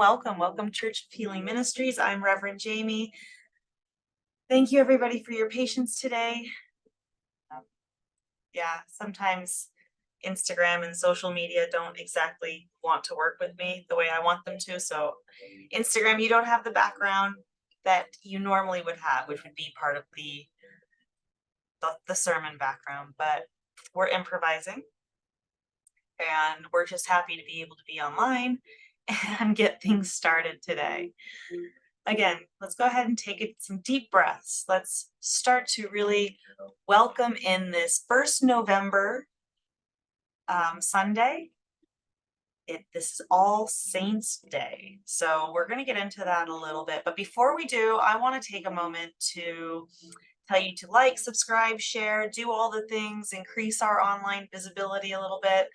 welcome Church of Healing Ministries. I'm Reverend Jamie. Thank you everybody for your patience today. Sometimes Instagram and social media don't exactly want to work with me the way I want them to. So Instagram, you don't have the background that you normally would have, which would be part of the sermon background, but we're improvising and we're just happy to be able to be online and get things started today. Again, let's go ahead and take some deep breaths. Let's start to really welcome in this first November Sunday. This is All Saints Day. So we're going to get into that a little bit. But before we do, I want to take a moment to tell you to like, subscribe, share, do all the things, increase our online visibility a little bit,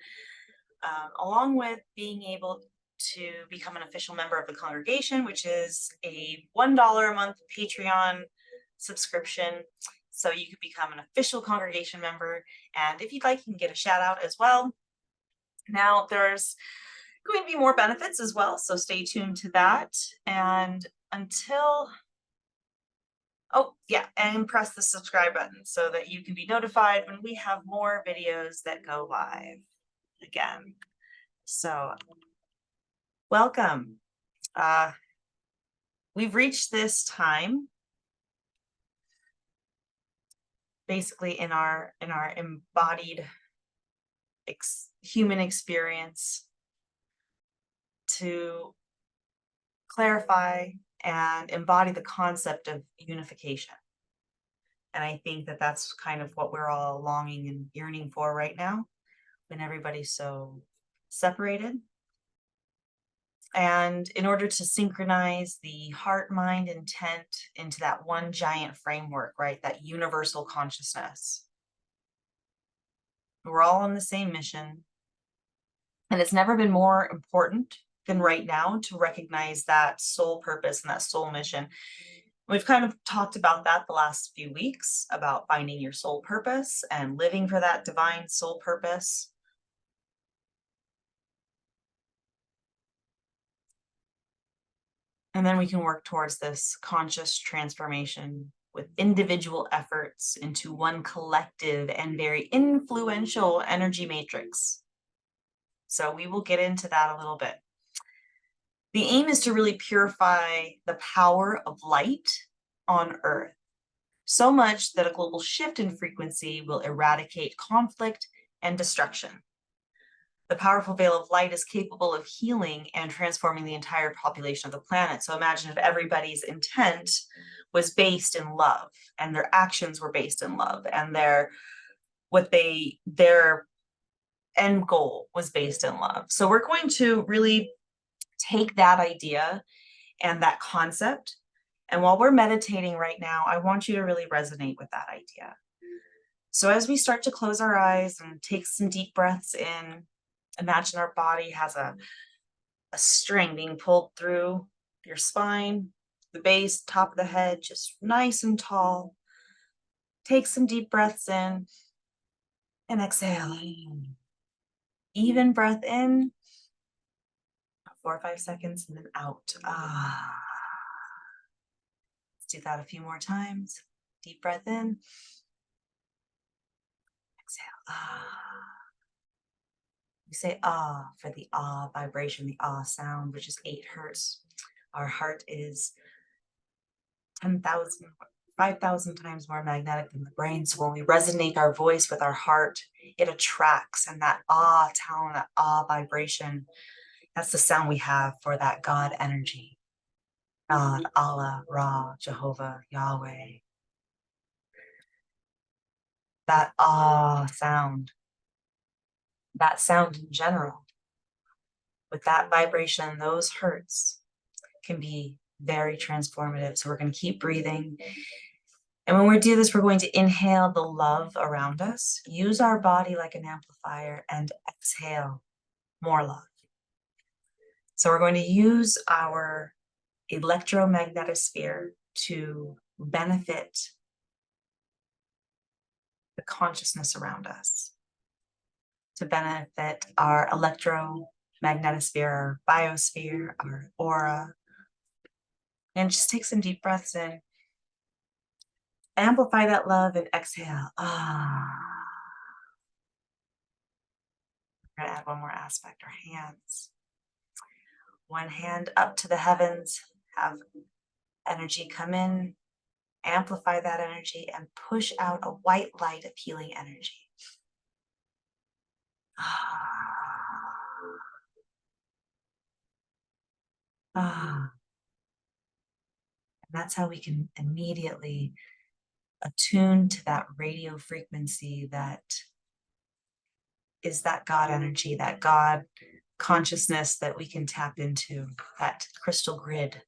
along with being able to become an official member of the congregation, which is a $1 a month Patreon subscription. So you could become an official congregation member. And if you'd like, you can get a shout out as well. Now there's going to be more benefits as well. So stay tuned to that. And and press the subscribe button so that you can be notified when we have more videos that go live again. So welcome. We've reached this time basically in our embodied human experience to clarify and embody the concept of unification. And I think that that's kind of what we're all longing and yearning for right now, when everybody's so separated. And in order to synchronize the heart, mind, intent into that one giant framework, right? That universal consciousness. We're all on the same mission. And it's never been more important than right now to recognize that soul purpose and that soul mission. We've kind of talked about that the last few weeks, about finding your soul purpose and living for that divine soul purpose. And then we can work towards this conscious transformation with individual efforts into one collective and very influential energy matrix. So we will get into that a little bit. The aim is to really purify the power of light on Earth, so much that a global shift in frequency will eradicate conflict and destruction. The powerful veil of light is capable of healing and transforming the entire population of the planet. So imagine if everybody's intent was based in love and their actions were based in love and their end goal was based in love. So we're going to really take that idea and that concept. And while we're meditating right now, I want you to really resonate with that idea. So as we start to close our eyes and take some deep breaths in, imagine our body has a string being pulled through your spine, the base, top of the head, just nice and tall. Take some deep breaths in and exhale. Even breath in, 4 or 5 seconds, and then out. Let's do that a few more times. Deep breath in. Exhale. We say for the vibration, the sound, which is 8 hertz. Our heart is 10,000, 5,000 times more magnetic than the brain. So when we resonate our voice with our heart, it attracts, and that tone, that vibration, that's the sound we have for that God energy. God, Allah, Ra, Jehovah, Yahweh. That sound. That sound in general, with that vibration, those hertz can be very transformative. So we're going to keep breathing. And when we do this, we're going to inhale the love around us, use our body like an amplifier, and exhale more love. So we're going to use our electromagnetosphere to benefit the consciousness around us, to benefit our electromagnetic magnetosphere, our biosphere, our aura. And just take some deep breaths in. Amplify that love and exhale. We're gonna add one more aspect, our hands. One hand up to the heavens, have energy come in, amplify that energy, and push out a white light of healing energy. And that's how we can immediately attune to that radio frequency that is that God energy, that God consciousness that we can tap into, that crystal grid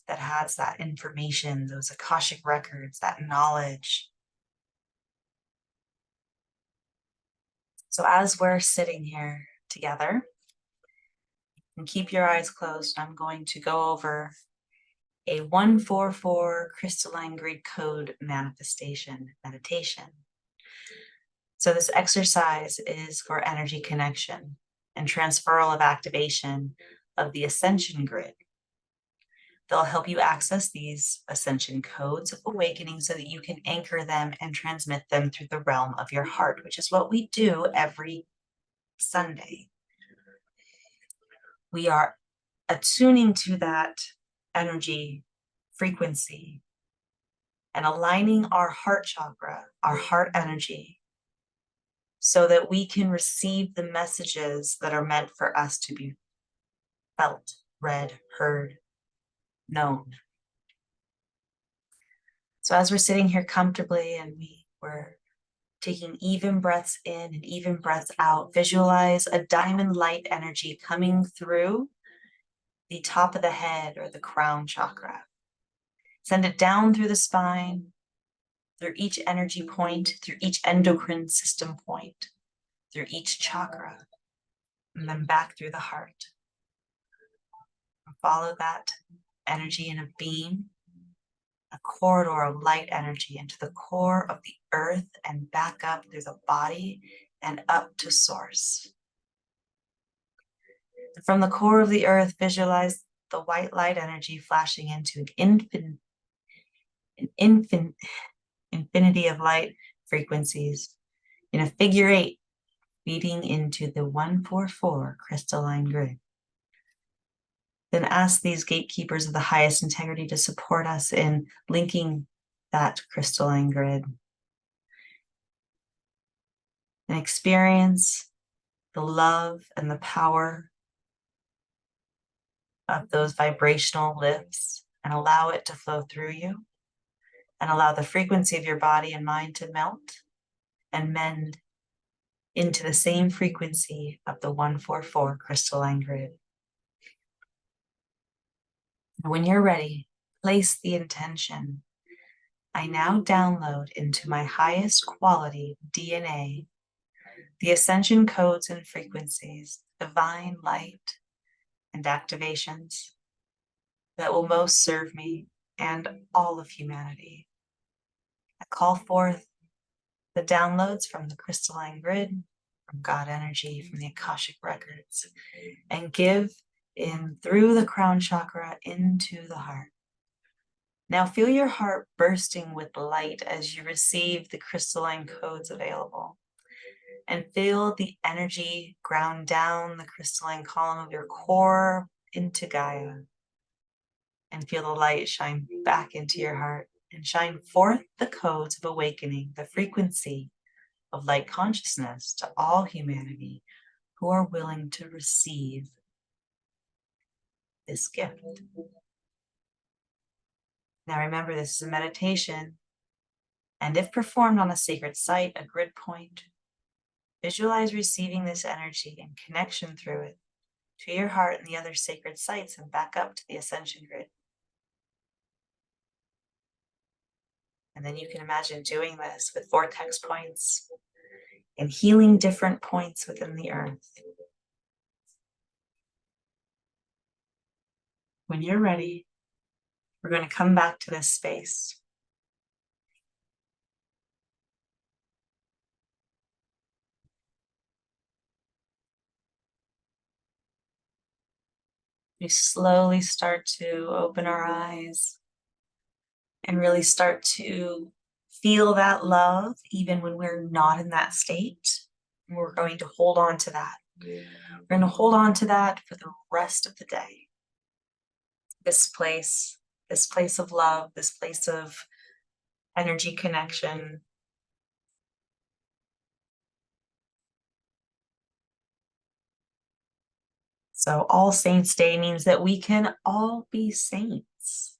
that has that information, those Akashic records, that knowledge. So as we're sitting here together, and keep your eyes closed, I'm going to go over a 144 crystalline grid code manifestation meditation. So this exercise is for energy connection and transferal of activation of the ascension grid. They'll help you access these ascension codes of awakening so that you can anchor them and transmit them through the realm of your heart, which is what we do every Sunday. We are attuning to that energy frequency and aligning our heart chakra, our heart energy, so that we can receive the messages that are meant for us to be felt, read, heard, known. So as we're sitting here comfortably and we're taking even breaths in and even breaths out, visualize a diamond light energy coming through the top of the head or the crown chakra. Send it down through the spine, through each energy point, through each endocrine system point, through each chakra, and then back through the heart. And follow that energy in a beam, a corridor of light energy into the core of the earth and back up through the body and up to source. And from the core of the earth, visualize the white light energy flashing into an infinity of light frequencies in a figure 8, feeding into the 144 crystalline grid. Then ask these gatekeepers of the highest integrity to support us in linking that crystalline grid and experience the love and the power of those vibrational lifts and allow it to flow through you and allow the frequency of your body and mind to melt and mend into the same frequency of the 144 crystalline grid. And when you're ready, place the intention. I now download into my highest quality DNA the ascension codes and frequencies, divine light and activations that will most serve me and all of humanity. I call forth the downloads from the crystalline grid, from God energy, from the Akashic records, and give in through the crown chakra into the heart. Now feel your heart bursting with light as you receive the crystalline codes available. And feel the energy ground down the crystalline column of your core into Gaia. And feel the light shine back into your heart and shine forth the codes of awakening, the frequency of light consciousness to all humanity who are willing to receive this gift. Now remember, this is a meditation, and if performed on a sacred site, a grid point, visualize receiving this energy and connection through it to your heart and the other sacred sites and back up to the ascension grid. And then you can imagine doing this with vortex points and healing different points within the earth. When you're ready, we're going to come back to this space. We slowly start to open our eyes and really start to feel that love, even when we're not in that state. And we're going to hold on to that. We're going to hold on to that for the rest of the day. This place of love, this place of energy connection. So All Saints Day means that we can all be saints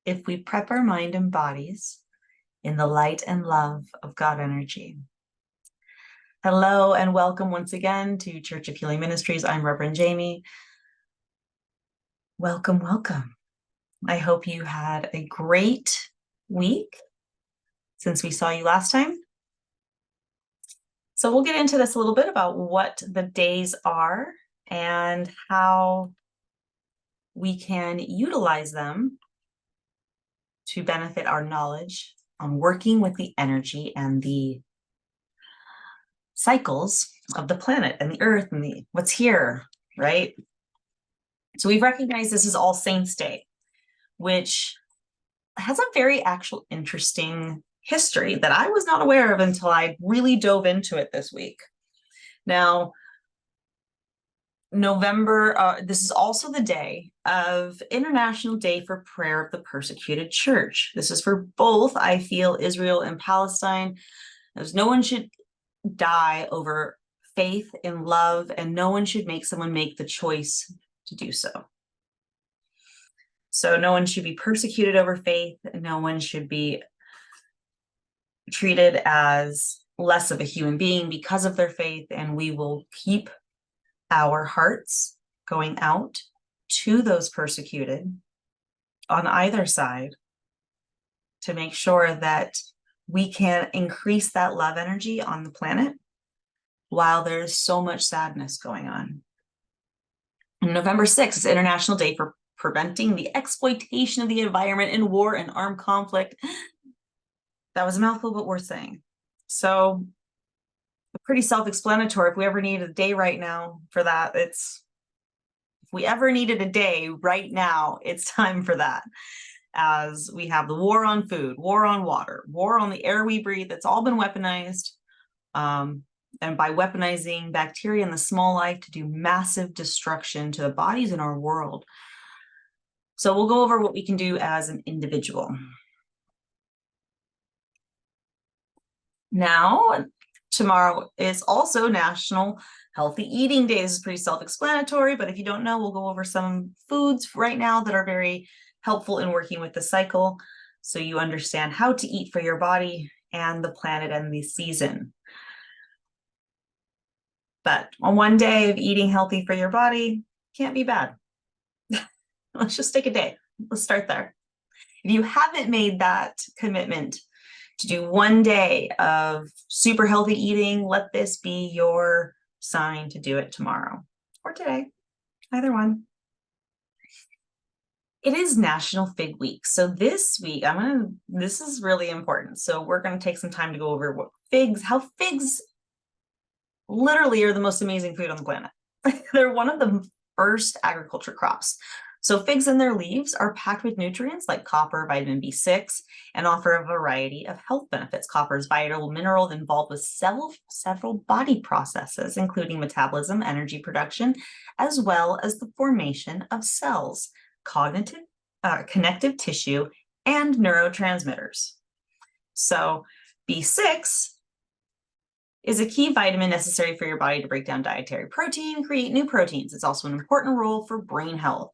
if we prep our mind and bodies in the light and love of God energy. Hello and welcome once again to Church of Healing Ministries. I'm Reverend Jamie. Welcome, welcome. I hope you had a great week since we saw you last time. So we'll get into this a little bit about what the days are and how we can utilize them to benefit our knowledge on working with the energy and the cycles of the planet and the earth and the what's here, right? So we've recognized this is All Saints Day, which has a very actual interesting history that I was not aware of until I really dove into it this week. Now, this is also the day of International Day for Prayer of the Persecuted Church. This is for both, I feel, Israel and Palestine, as no one should die over faith and love, and no one should make someone make the choice to do so. So no one should be persecuted over faith, and no one should be treated as less of a human being because of their faith, and we will keep our hearts going out to those persecuted on either side to make sure that we can increase that love energy on the planet while there's so much sadness going on. And November 6th is International Day for Preventing the Exploitation of the Environment in War and Armed Conflict. That was a mouthful, but worth saying. So pretty self-explanatory. If we ever needed a day right now for that, if we ever needed a day right now, it's time for that. As we have the war on food, war on water, war on the air we breathe, it's all been weaponized. And by weaponizing bacteria in the small life to do massive destruction to the bodies in our world. So we'll go over what we can do as an individual. Now, tomorrow is also National Healthy Eating Day. This is pretty self-explanatory, but if you don't know, we'll go over some foods right now that are very helpful in working with the cycle, so you understand how to eat for your body and the planet and the season. But on one day of eating healthy for your body, can't be bad. Let's just take a day. Let's start there. If you haven't made that commitment to do one day of super healthy eating, let this be your sign to do it tomorrow or today, either one. It is National Fig Week. So this week, this is really important. So we're going to take some time to go over how figs literally are the most amazing food on the planet. They're one of the first agriculture crops. So figs and their leaves are packed with nutrients like copper, vitamin B6, and offer a variety of health benefits. Copper is vital mineral involved with several body processes, including metabolism, energy production, as well as the formation of cells, connective tissue, and neurotransmitters. So B6 is a key vitamin necessary for your body to break down dietary protein and create new proteins. It's also an important role for brain health.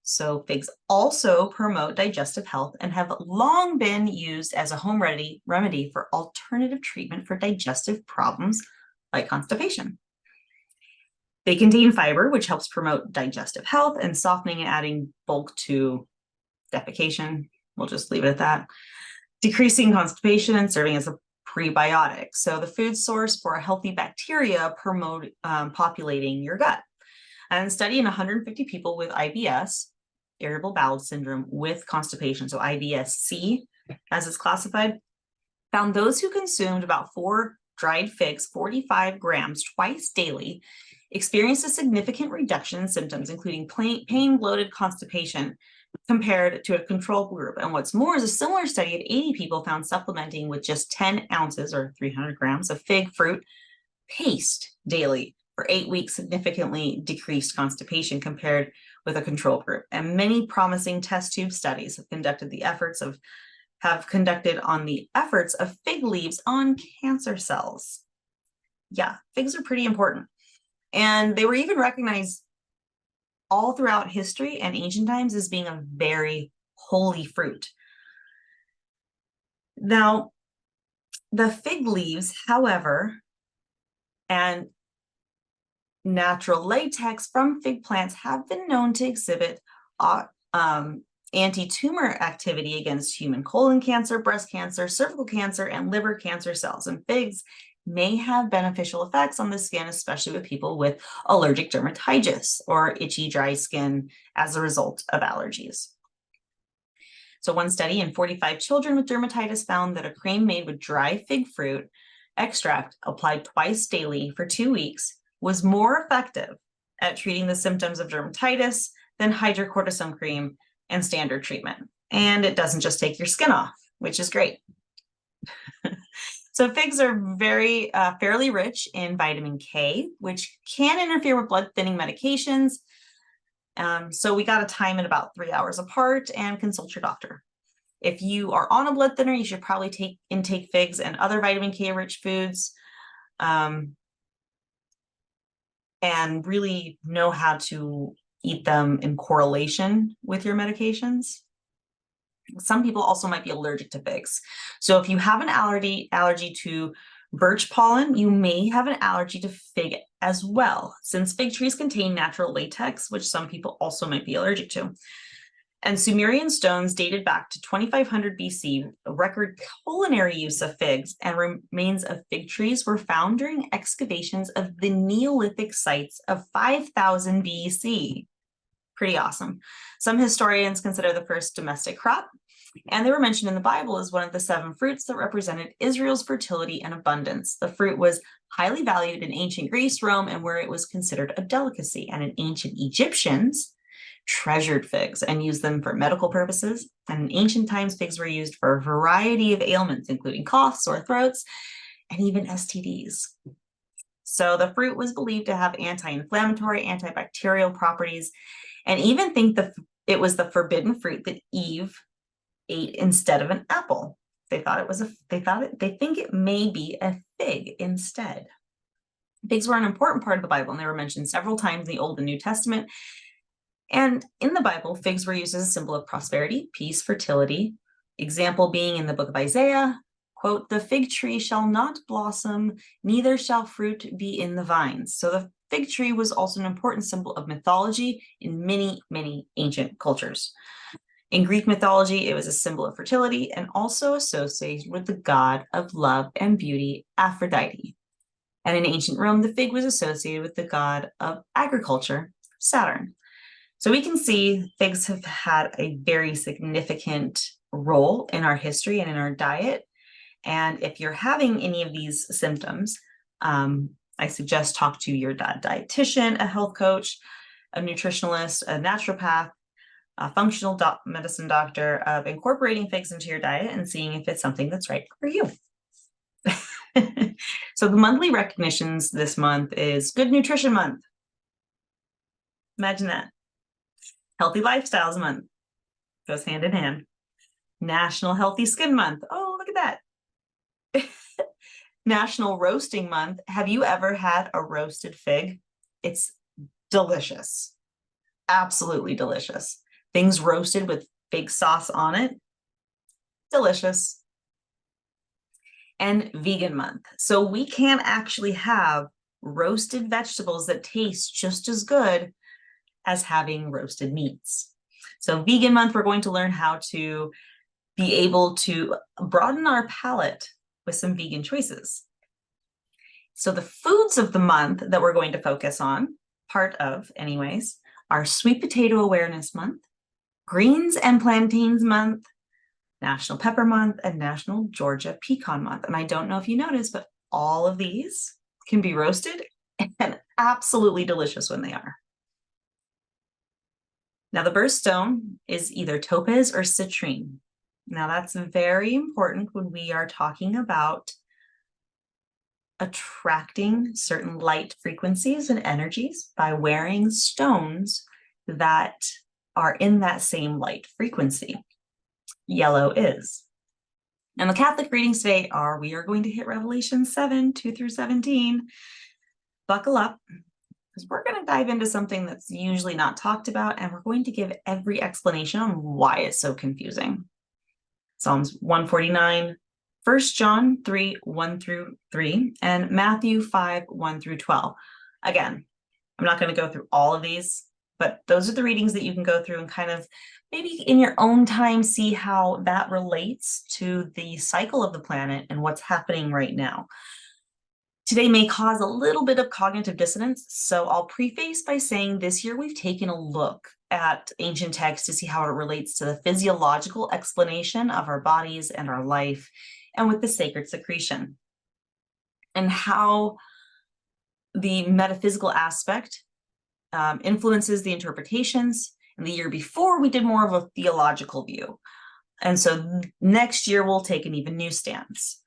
So figs also promote digestive health and have long been used as a home remedy for alternative treatment for digestive problems like constipation. They contain fiber, which helps promote digestive health and softening and adding bulk to defecation. We'll just leave it at that. Decreasing constipation and serving as a prebiotic. So the food source for a healthy bacteria promote populating your gut. And studying 150 people with IBS, irritable bowel syndrome with constipation, so IBS-C as it's classified, found those who consumed about 4 dried figs 45 grams twice daily experienced a significant reduction in symptoms, including pain, bloated, constipation, compared to a control group. And what's more is a similar study of 80 people found supplementing with just 10 ounces or 300 grams of fig fruit paste daily for 8 weeks significantly decreased constipation compared with a control group. And many promising test tube studies have conducted on the efforts of fig leaves on cancer cells. Yeah, figs are pretty important. And they were even recognized all throughout history and ancient times as being a very holy fruit. Now, the fig leaves, however, and natural latex from fig plants have been known to exhibit anti-tumor activity against human colon cancer, breast cancer, cervical cancer, and liver cancer cells. And figs may have beneficial effects on the skin, especially with people with allergic dermatitis or itchy, dry skin as a result of allergies. So one study in 45 children with dermatitis found that a cream made with dry fig fruit extract applied twice daily for 2 weeks was more effective at treating the symptoms of dermatitis than hydrocortisone cream and standard treatment. And it doesn't just take your skin off, which is great. So figs are fairly rich in vitamin K, which can interfere with blood thinning medications. So we got to time it about 3 hours apart and consult your doctor. If you are on a blood thinner, you should probably intake figs and other vitamin K rich foods, and really know how to eat them in correlation with your medications. Some people also might be allergic to figs. So if you have an allergy to birch pollen, you may have an allergy to fig as well, since fig trees contain natural latex, which some people also might be allergic to. And Sumerian stones dated back to 2500 BC record culinary use of figs, and remains of fig trees were found during excavations of the Neolithic sites of 5000 BC. Pretty awesome. Some historians consider the first domestic crop, and they were mentioned in the Bible as one of the 7 fruits that represented Israel's fertility and abundance. The fruit was highly valued in ancient Greece, Rome, and where it was considered a delicacy. And in ancient Egyptians treasured figs and used them for medical purposes. And in ancient times, figs were used for a variety of ailments, including coughs, sore throats, and even STDs. So the fruit was believed to have anti-inflammatory, antibacterial properties, and even think it was the forbidden fruit that Eve ate instead of an apple. They think it may be a fig instead. Figs were an important part of the Bible, and they were mentioned several times in the Old and New Testament. And in the Bible, figs were used as a symbol of prosperity, peace, fertility. Example being in the book of Isaiah, quote, "The fig tree shall not blossom, neither shall fruit be in the vines." So the fig tree was also an important symbol of mythology in many, many ancient cultures. In Greek mythology, it was a symbol of fertility and also associated with the god of love and beauty, Aphrodite. And in ancient Rome, the fig was associated with the god of agriculture, Saturn. So we can see figs have had a very significant role in our history and in our diet. And if you're having any of these symptoms, I suggest talk to your dietitian, a health coach, a nutritionalist, a naturopath, a functional medicine doctor, of incorporating figs into your diet and seeing if it's something that's right for you. So the monthly recognitions this month is Good Nutrition Month. Imagine that. Healthy Lifestyles Month. Goes hand in hand. National Healthy Skin Month. Oh, look at that. National Roasting Month. Have you ever had a roasted fig? It's delicious. Absolutely delicious. Things roasted with fig sauce on it. Delicious. And Vegan Month. So we can actually have roasted vegetables that taste just as good as having roasted meats. So Vegan Month, we're going to learn how to be able to broaden our palate with some vegan choices. So the foods of the month that we're going to focus on, part of anyways, are Sweet Potato Awareness Month, Greens and Plantains Month, National Pepper Month, and National Georgia Pecan Month. And I don't know if you noticed, but all of these can be roasted and absolutely delicious when they are. Now the birthstone is either topaz or citrine. Now that's very important when we are talking about attracting certain light frequencies and energies by wearing stones that are in that same light frequency. Yellow is. And the Catholic readings today are, we are going to hit Revelation 7, 2 through 17. Buckle up, because we're going to dive into something that's usually not talked about, and we're going to give every explanation on why it's so confusing. Psalms 149, 1 John 3, 1 through 3, and Matthew 5, 1 through 12. Again, I'm not going to go through all of these, but those are the readings that you can go through and kind of maybe in your own time see how that relates to the cycle of the planet and what's happening right now. Today may cause a little bit of cognitive dissonance, so I'll preface by saying this year we've taken a look at ancient texts to see how it relates to the physiological explanation of our bodies and our life, and with the sacred secretion, and how the metaphysical aspect influences the interpretations. And the year before, we did more of a theological view. And so next year, we'll take an even new stance.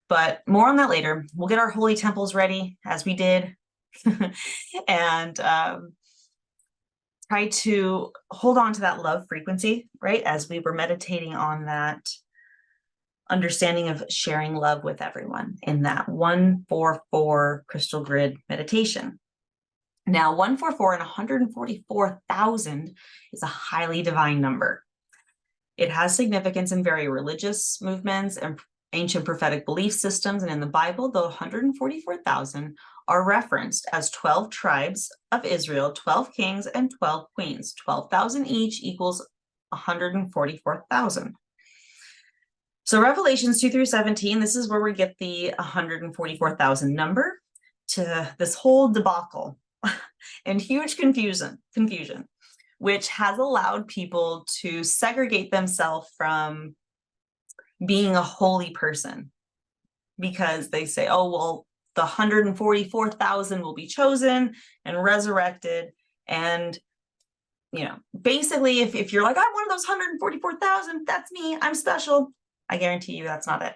But more on that later. We'll get our holy temples ready, as we did, and try to hold on to that love frequency, right? As we were meditating on that understanding of sharing love with everyone in that 144 crystal grid meditation. Now, 144 and 144,000 is a highly divine number. It has significance in very religious movements and ancient prophetic belief systems, and in the Bible, the 144,000 are referenced as 12 tribes of Israel, 12 kings, and 12 queens. 12,000 each equals 144,000. So Revelations 2 through 17, this is where we get the 144,000 number to this whole debacle and huge confusion, which has allowed people to segregate themselves from being a holy person, because they say, oh, well, the 144,000 will be chosen and resurrected. And, you know, basically, if you're like, I'm one of those 144,000, that's me, I'm special. I guarantee you that's not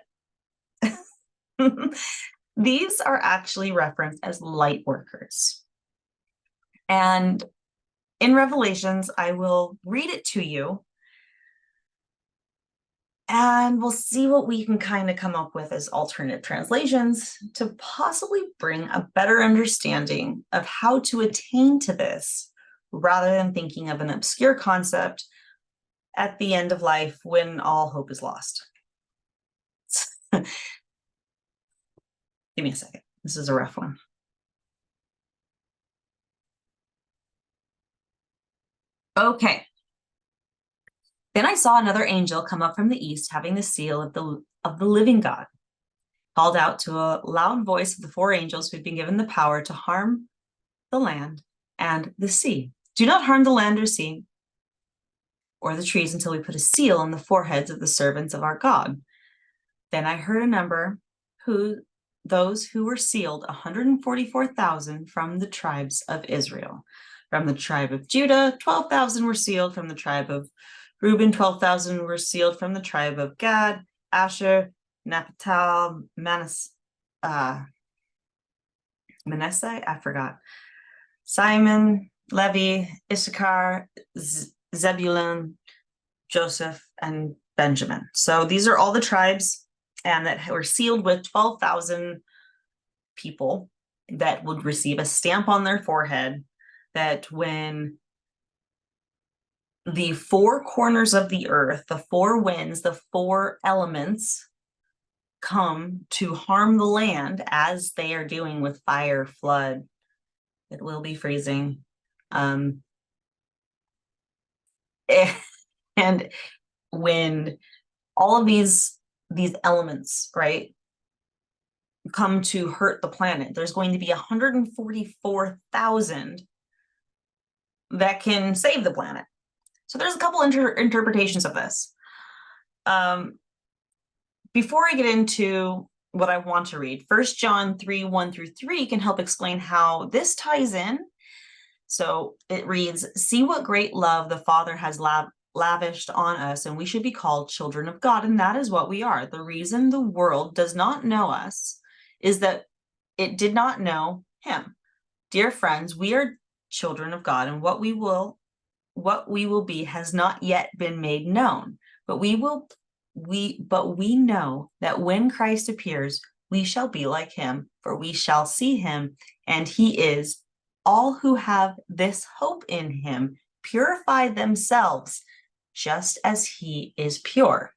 it. These are actually referenced as light workers. And in Revelations, I will read it to you, and we'll see what we can kind of come up with as alternate translations to possibly bring a better understanding of how to attain to this, rather than thinking of an obscure concept at the end of life when all hope is lost. Give me a second. This is a rough one. Okay. Then I saw another angel come up from the east, having the seal of the living God, called out to a loud voice of the four angels who had been given the power to harm the land and the sea. Do not harm the land or sea or the trees until we put a seal on the foreheads of the servants of our God. Then I heard a number, those who were sealed, 144,000 from the tribes of Israel. From the tribe of Judah, 12,000 were sealed. From the tribe of Reuben, 12,000 were sealed. From the tribe of Gad, Asher, Naphtali, Manasseh, I forgot. Simon, Levi, Issachar, Zebulun, Joseph, and Benjamin. So these are all the tribes, and that were sealed with 12,000 people that would receive a stamp on their forehead, that when the four corners of the earth, the four winds, the four elements come to harm the land, as they are doing with fire, flood, it will be freezing. And when all of these elements, right, come to hurt the planet, there's going to be 144,000 that can save the planet. So there's a couple interpretations of this. Before I get into what I want to read. 1 John 3, 1-3 can help explain how this ties in. So it reads, "See what great love the Father has lavished on us, and we should be called children of God." And that is what we are. The reason the world does not know us is that it did not know him. Dear friends, we are children of God, and what we will be has not yet been made known. But we know that when Christ appears, we shall be like him, for we shall see him, and he is. All who have this hope in him purify themselves just as he is pure.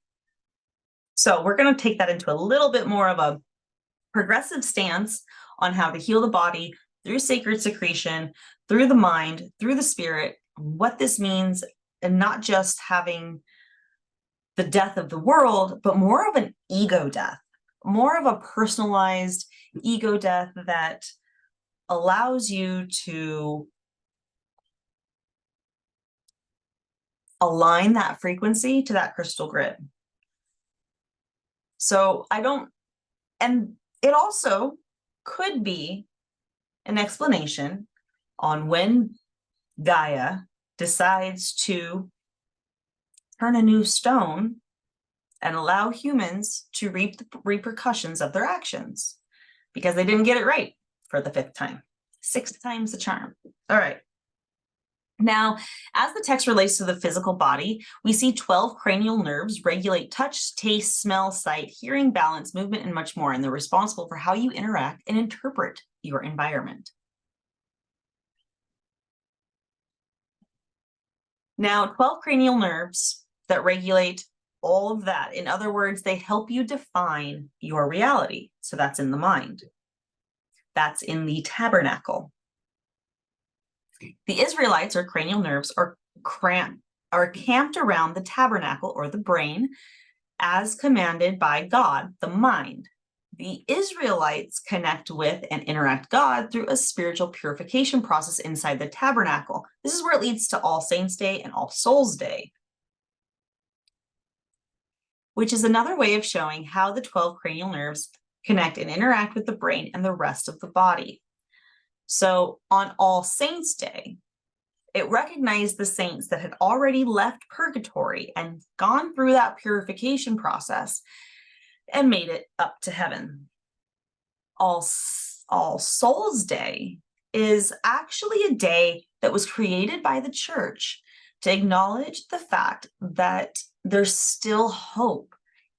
So we're going to take that into a little bit more of a progressive stance on how to heal the body through sacred secretion, through the mind, through the spirit, what this means, and not just having the death of the world, but more of an ego death, more of a personalized ego death that allows you to align that frequency to that crystal grid. So and it also could be an explanation on when Gaia decides to turn a new stone and allow humans to reap the repercussions of their actions because they didn't get it right for the 5th time. 6 times the charm. All right. Now, as the text relates to the physical body, we see 12 cranial nerves regulate touch, taste, smell, sight, hearing, balance, movement, and much more, and they're responsible for how you interact and interpret your environment. Now, 12 cranial nerves that regulate all of that. In other words, they help you define your reality. So that's in the mind. That's in the tabernacle. The Israelites, or cranial nerves, are camped around the tabernacle, or the brain, as commanded by God, the mind. The Israelites connect with and interact God through a spiritual purification process inside the tabernacle. This is where it leads to All Saints' Day and All Souls' Day, which is another way of showing how the 12 cranial nerves connect and interact with the brain and the rest of the body. So on All Saints' Day, it recognized the saints that had already left purgatory and gone through that purification process and made it up to heaven. All Souls' Day is actually a day that was created by the church to acknowledge the fact that there's still hope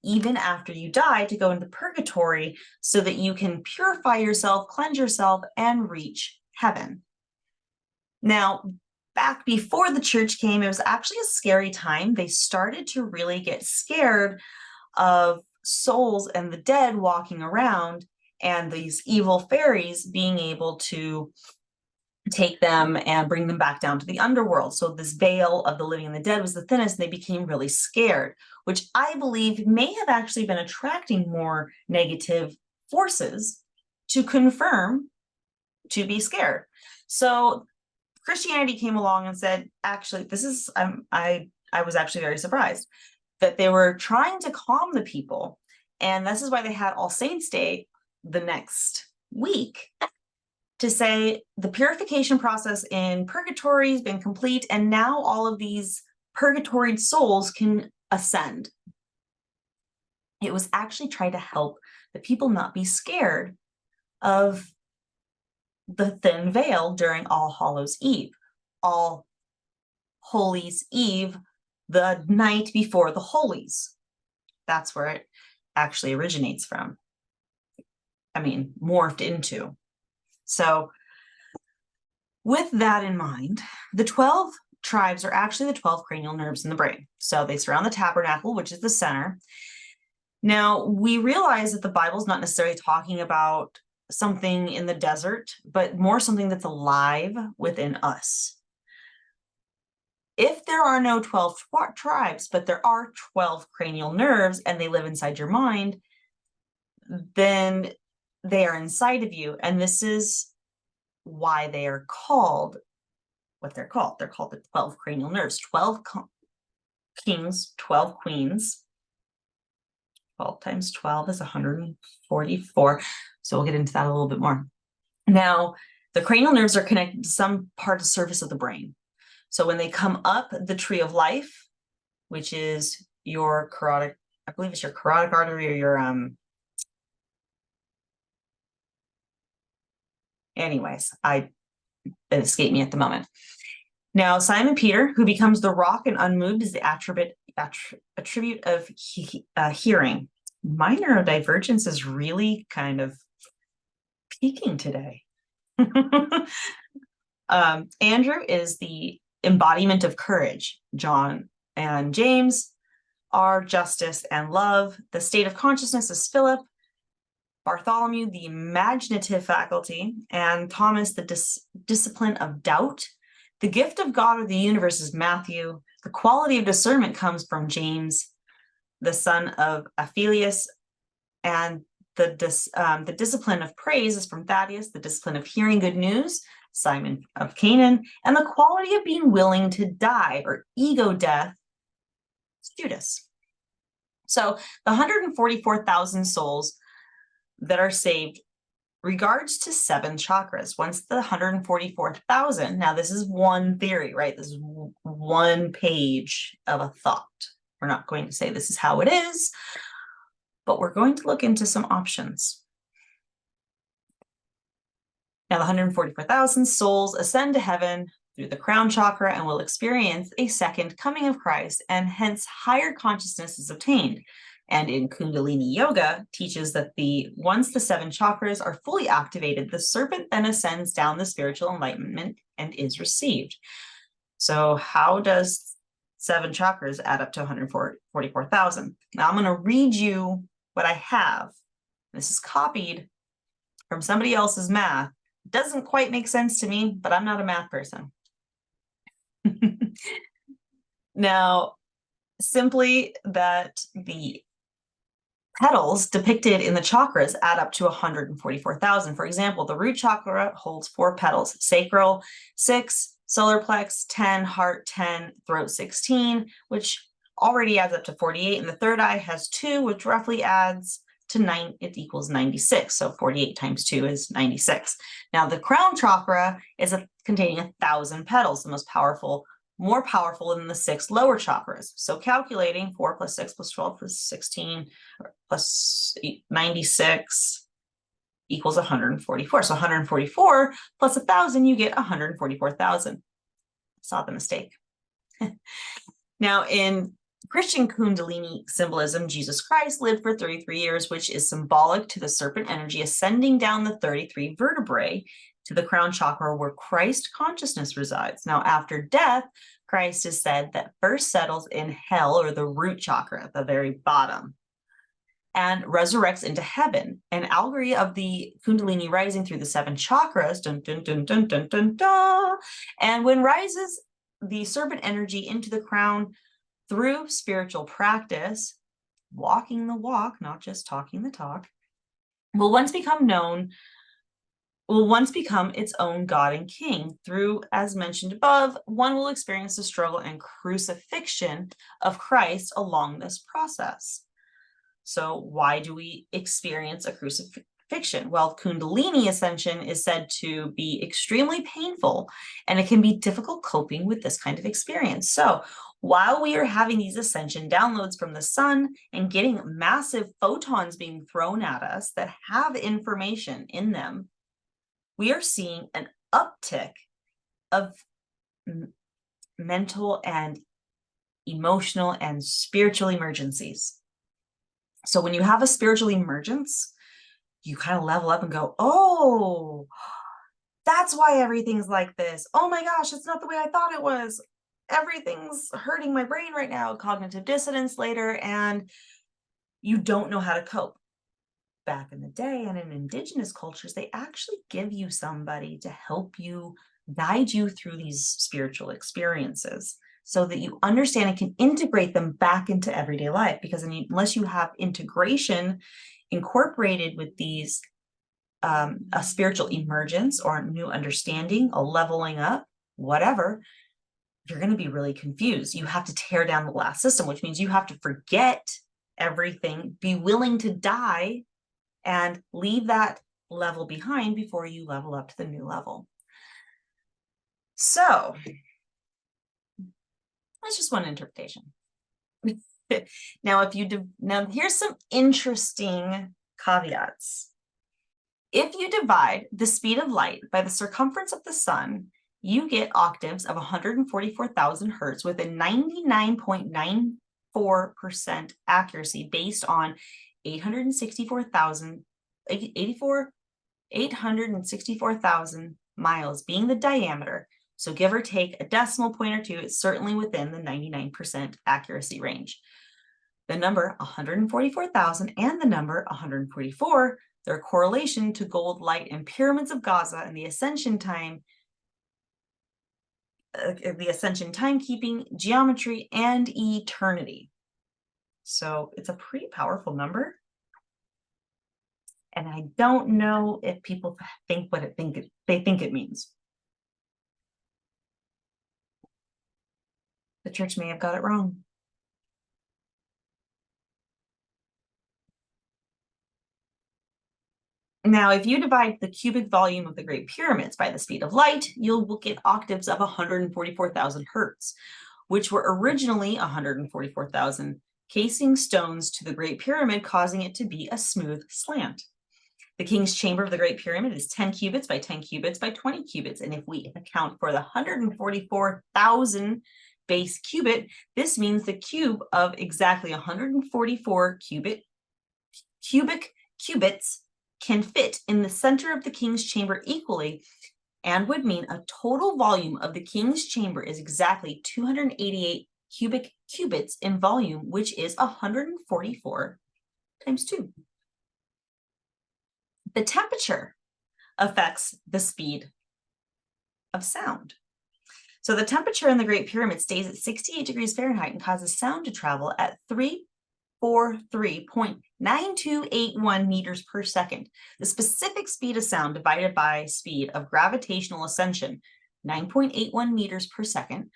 even after you die to go into purgatory so that you can purify yourself, cleanse yourself, and reach heaven. Now, back before the church came, it was actually a scary time. They started to really get scared of souls and the dead walking around and these evil fairies being able to take them and bring them back down to the underworld. So this veil of the living and the dead was the thinnest, and they became really scared, which I believe may have actually been attracting more negative forces to confirm to be scared. So Christianity came along and said, actually, this is, I was actually very surprised that they were trying to calm the people. And this is why they had All Saints' Day the next week, to say the purification process in purgatory has been complete, and now all of these purgatoried souls can ascend. It was actually trying to help the people not be scared of the thin veil during All Hallows Eve, All Holies Eve, the night before the Holies. That's where it actually originates from. I mean, morphed into. So with that in mind, the 12 tribes are actually the 12 cranial nerves in the brain. So they surround the tabernacle, which is the center. Now, we realize that the Bible is not necessarily talking about something in the desert, but more something that's alive within us. If there are no 12 tribes, but there are 12 cranial nerves and they live inside your mind, then they are inside of you. And this is why they are called what they're called. They're called the 12 cranial nerves, 12 kings, 12 queens, 12 times 12 is 144. So we'll get into that a little bit more. Now, the cranial nerves are connected to some part of the surface of the brain. So when they come up the tree of life, which is your carotid, I believe it's your carotid artery or your, anyways, it escaped me at the moment. Now, Simon Peter, who becomes the rock and unmoved, is the attribute of hearing. My neurodivergence is really kind of peaking today. Andrew is the embodiment of courage. John and James are justice and love. The state of consciousness is Philip. Bartholomew, the imaginative faculty, and Thomas, the discipline of doubt. The gift of God or the universe is Matthew. The quality of discernment comes from James, the son of Aphelius, and the discipline of praise is from Thaddeus. The discipline of hearing good news, Simon of Canaan, and the quality of being willing to die or ego death, Judas. So the 144,000 souls that are saved regards to 7 chakras. Once the 144,000, now this is one theory, right? This is one page of a thought. We're not going to say this is how it is, but we're going to look into some options. Now, the 144,000 souls ascend to heaven through the crown chakra and will experience a second coming of Christ, and hence higher consciousness is obtained. And in Kundalini Yoga teaches that once the 7 chakras are fully activated, the serpent then ascends down the spiritual enlightenment and is received. So how does 7 chakras add up to 144,000? Now I'm going to read you what I have. This is copied from somebody else's math. It doesn't quite make sense to me, but I'm not a math person. Now, simply that the petals depicted in the chakras add up to 144,000. For example, the root chakra holds 4 petals: sacral 6, solar plex 10, heart 10, throat 16, which already adds up to 48. And the third eye has 2, which roughly adds to 9. It equals 96. So 48 times 2 is 96. Now the crown chakra is containing 1,000 petals, the most powerful, more powerful than the 6 lower chakras. So calculating 4 plus 6 plus 12 plus 16 plus 96 equals 144. So 144 plus 1,000, you get 144,000. Saw the mistake. Now in Christian Kundalini symbolism, Jesus Christ lived for 33 years, which is symbolic to the serpent energy ascending down the 33 vertebrae to the crown chakra where Christ consciousness resides. Now, after death, Christ is said that first settles in hell, or the root chakra at the very bottom, and resurrects into heaven. An allegory of the Kundalini rising through the 7 chakras, dun, dun, dun, dun, dun, dun, dun. And when rises the serpent energy into the crown through spiritual practice, walking the walk, not just talking the talk, will once become its own God and King. Through, as mentioned above, one will experience the struggle and crucifixion of Christ along this process. So why do we experience a crucifixion? Well, Kundalini ascension is said to be extremely painful, and it can be difficult coping with this kind of experience. So while we are having these ascension downloads from the sun and getting massive photons being thrown at us that have information in them, we are seeing an uptick of mental and emotional and spiritual emergencies. So when you have a spiritual emergence, you kind of level up and go, oh, that's why everything's like this. Oh my gosh, it's not the way I thought it was. Everything's hurting my brain right now. Cognitive dissonance later, and you don't know how to cope. Back in the day and in indigenous cultures, they actually give you somebody to help you, guide you through these spiritual experiences so that you understand and can integrate them back into everyday life. Because unless you have integration incorporated with these, a spiritual emergence or a new understanding, a leveling up, whatever, you're going to be really confused. You have to tear down the last system, which means you have to forget everything, be willing to die and leave that level behind before you level up to the new level. So that's just one interpretation. Now, now here's some interesting caveats. If you divide the speed of light by the circumference of the sun, you get octaves of 144,000 hertz with a 99.94% accuracy based on 864,000 miles being the diameter. So give or take a decimal point or two, it's certainly within the 99% accuracy range. The number 144,000 and the number 144, their correlation to gold light and pyramids of Gaza and the ascension timekeeping, geometry, and eternity. So it's a pretty powerful number. And I don't know if people think what they think it means. The church may have got it wrong. Now, if you divide the cubic volume of the Great Pyramids by the speed of light, you'll get octaves of 144,000 hertz, which were originally 144,000 casing stones to the Great Pyramid, causing it to be a smooth slant. The king's chamber of the Great Pyramid is 10 cubits by 10 cubits by 20 cubits. And if we account for the 144,000 base cubit, this means the cube of exactly 144 cubic cubits can fit in the center of the king's chamber equally, and would mean a total volume of the king's chamber is exactly 288 cubic cubits in volume, which is 144 times 2. The temperature affects the speed of sound. So the temperature in the Great Pyramid stays at 68 degrees Fahrenheit and causes sound to travel at 343.9281 meters per second. The specific speed of sound divided by speed of gravitational ascension, 9.81 meters per second,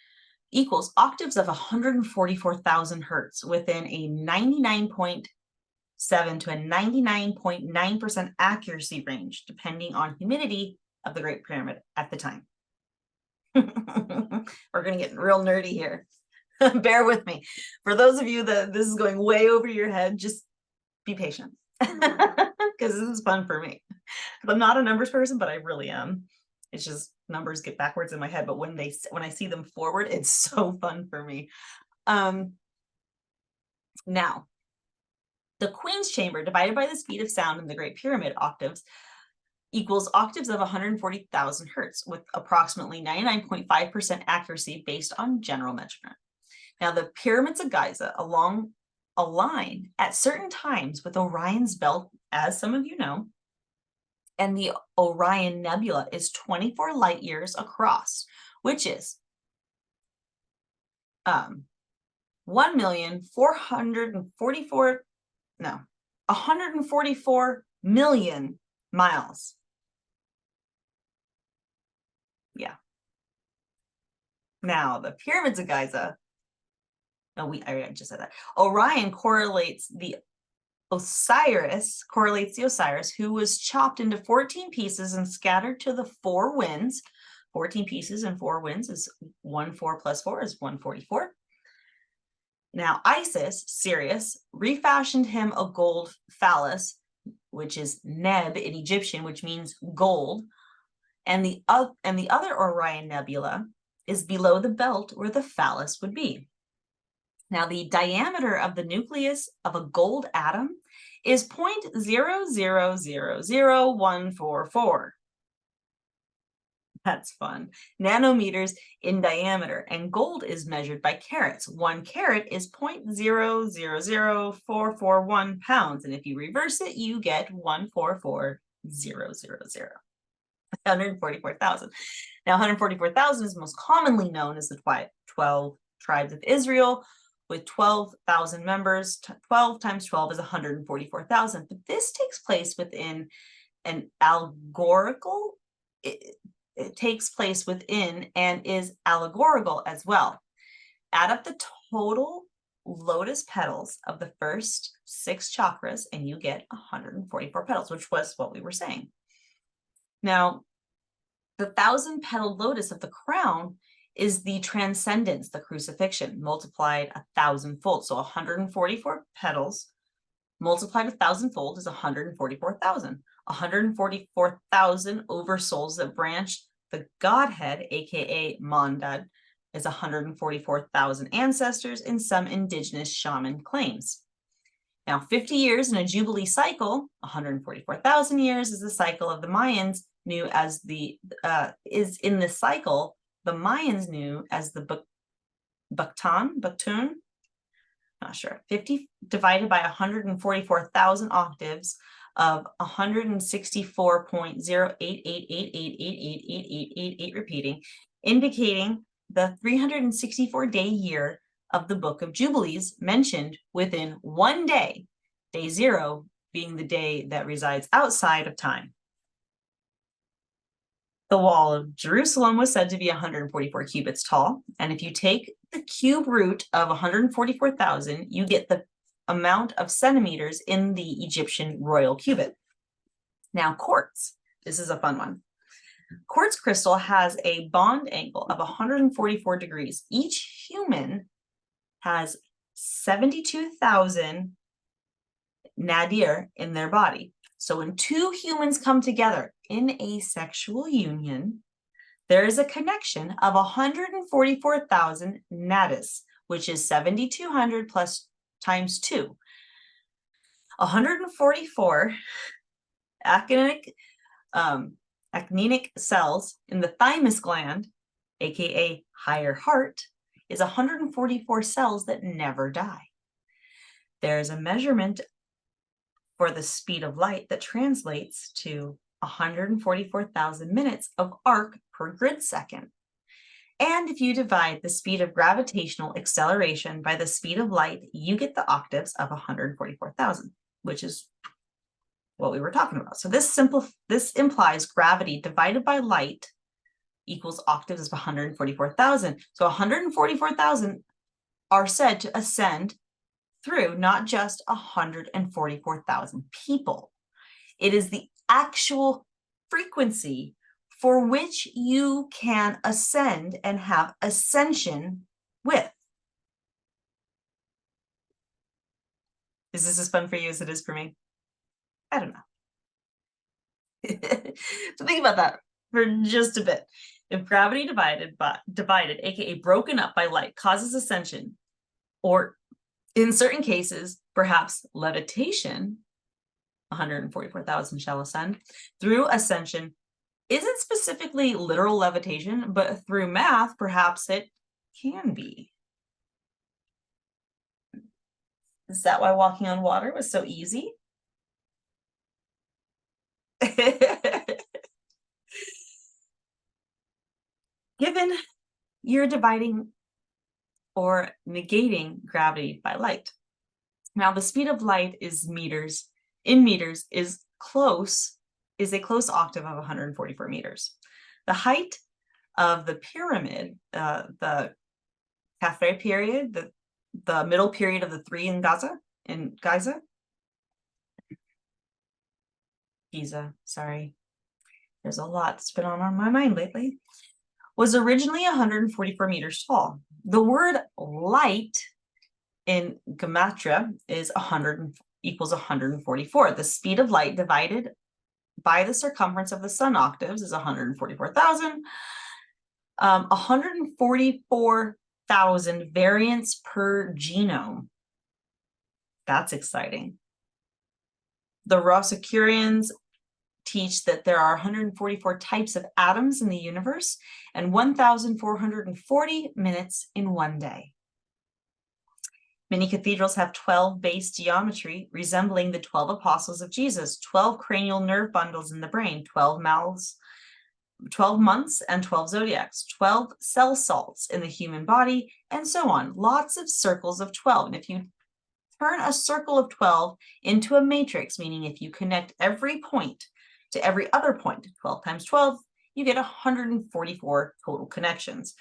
equals octaves of 144,000 hertz within a 99.7 to a 99.9% accuracy range, depending on humidity of the Great Pyramid at the time. We're going to get real nerdy here. Bear with me. For those of you that this is going way over your head, just be patient because this is fun for me. I'm not a numbers person, but I really am. It's just numbers get backwards in my head, but when I see them forward, it's so fun for me. Now, the Queen's Chamber divided by the speed of sound in the Great Pyramid octaves equals octaves of 140,000 hertz with approximately 99.5% accuracy based on general measurement. Now, the pyramids of Giza align at certain times with Orion's belt, as some of you know, and the Orion Nebula is 24 light years across, which is 144 million miles. Yeah. Now, the pyramids of Giza, I just said that. Orion correlates the Osiris, who was chopped into 14 pieces and scattered to the 4 winds. 14 pieces and 4 winds is 1/4 plus 4 is 144. Now, Isis, Sirius, refashioned him a gold phallus, which is Neb in Egyptian, which means gold. And the other Orion Nebula is below the belt where the phallus would be. Now, the diameter of the nucleus of a gold atom is 0.0000144. That's fun. Nanometers in diameter, and gold is measured by carats. 1 carat is 0.000441 pounds, and if you reverse it, you get 144,000. 144,000. Now, 144,000 is most commonly known as the 12 tribes of Israel, with 12,000 members. 12 times 12 is 144,000. But this takes place within an allegorical. It takes place within and is allegorical as well. Add up the total lotus petals of the first 6 chakras, and you get 144 petals, which was what we were saying. Now, the 1,000-petaled lotus of the crown is the transcendence, the crucifixion, multiplied 1,000-fold. So 144 petals multiplied 1,000-fold is 144,000. 144,000 oversouls that branch the Godhead, aka Mondad, is 144,000 ancestors in some indigenous shaman claims. Now, 50 years in a Jubilee cycle, 144,000 years is the cycle of the Mayans knew as the, in this cycle, the Mayans knew as the Bactun, not sure, 50 divided by 144,000 octaves of 164.088888888888 repeating, indicating the 364-day year of the Book of Jubilees mentioned within one day, day 0 being the day that resides outside of time. The wall of Jerusalem was said to be 144 cubits tall, and if you take the cube root of 144,000, you get the amount of centimeters in the Egyptian royal cubit. Now, quartz, this is a fun one. Quartz crystal has a bond angle of 144 degrees. Each human has 72,000 nadir in their body. So when 2 humans come together in a sexual union, there is a connection of 144,000 nadis, which is 7,200 plus times 2. 144 actinic cells in the thymus gland, aka higher heart, is 144 cells that never die. There's a measurement for the speed of light that translates to 144,000 minutes of arc per grid second. And if you divide the speed of gravitational acceleration by the speed of light, you get the octaves of 144,000, which is what we were talking about. So this implies gravity divided by light equals octaves of 144,000. So 144,000 are said to ascend through not just 144,000 people. It is the actual frequency for which you can ascend and have ascension with. Is this as fun for you as it is for me? I don't know. So think about that for just a bit. If gravity divided, aka broken up by light, causes ascension, or in certain cases, perhaps levitation, 144,000 shall ascend, through ascension isn't specifically literal levitation, but through math, perhaps it can be. Is that why walking on water was so easy? Given you're dividing or negating gravity by light. Now, the speed of light is meters. In meters is a close octave of 144 meters. The height of the pyramid, the Khafre period, the middle period of the 3 in Giza, sorry. There's a lot that's been on my mind lately. Was originally 144 meters tall. The word light in gematria is equals 144. The speed of light divided by the circumference of the sun octaves is 144,000. 144,000 variants per genome. That's exciting. The Rosicrucians teach that there are 144 types of atoms in the universe and 1,440 minutes in one day. Many cathedrals have 12 base geometry resembling the 12 apostles of Jesus, 12 cranial nerve bundles in the brain, 12 months and 12 zodiacs, 12 cell salts in the human body, and so on. Lots of circles of 12. And if you turn a circle of 12 into a matrix, meaning if you connect every point to every other point, 12 times 12, you get 144 total connections.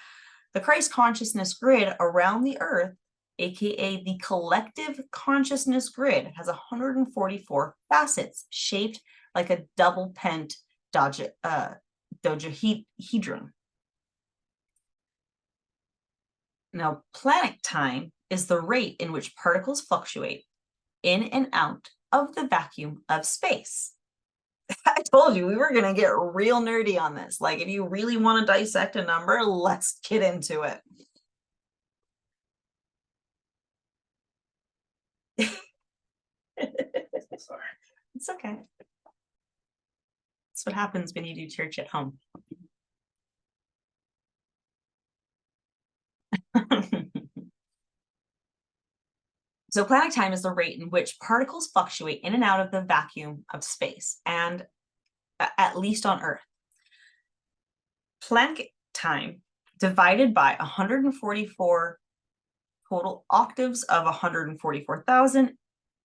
The Christ consciousness grid around the earth aka the collective consciousness grid, has 144 facets shaped like a double pent dodecahedron. Now, planet time is the rate in which particles fluctuate in and out of the vacuum of space. I told you we were going to get real nerdy on this. Like, if you really want to dissect a number, let's get into it. Sorry. It's okay. That's what happens when you do church at home. So planet time is the rate in which particles fluctuate in and out of the vacuum of space, and at least on Earth. Planet time divided by 144 total octaves of 144,000.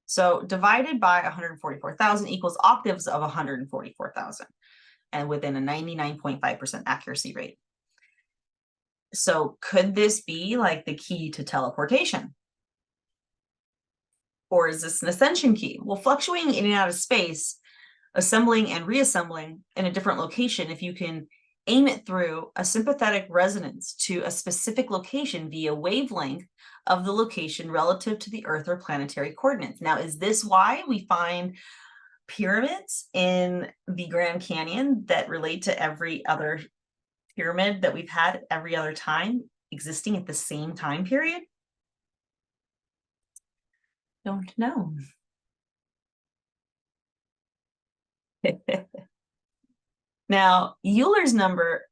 So divided by 144,000 equals octaves of 144,000, and within a 99.5% accuracy rate. So could this be like the key to teleportation? Or is this an ascension key? Well, fluctuating in and out of space, assembling and reassembling in a different location, if you can aim it through a sympathetic resonance to a specific location via wavelength of the location relative to the Earth or planetary coordinates. Now, is this why we find pyramids in the Grand Canyon that relate to every other pyramid that we've had every other time existing at the same time period? Don't know. Now, Euler's number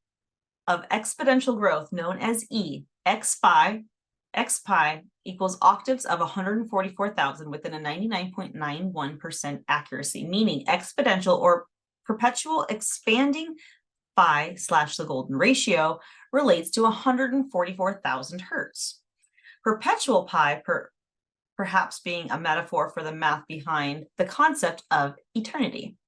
of exponential growth, known as E, x pi equals octaves of 144,000 within a 99.91% accuracy, meaning exponential or perpetual expanding phi / the golden ratio relates to 144,000 hertz. Perpetual pi perhaps being a metaphor for the math behind the concept of eternity.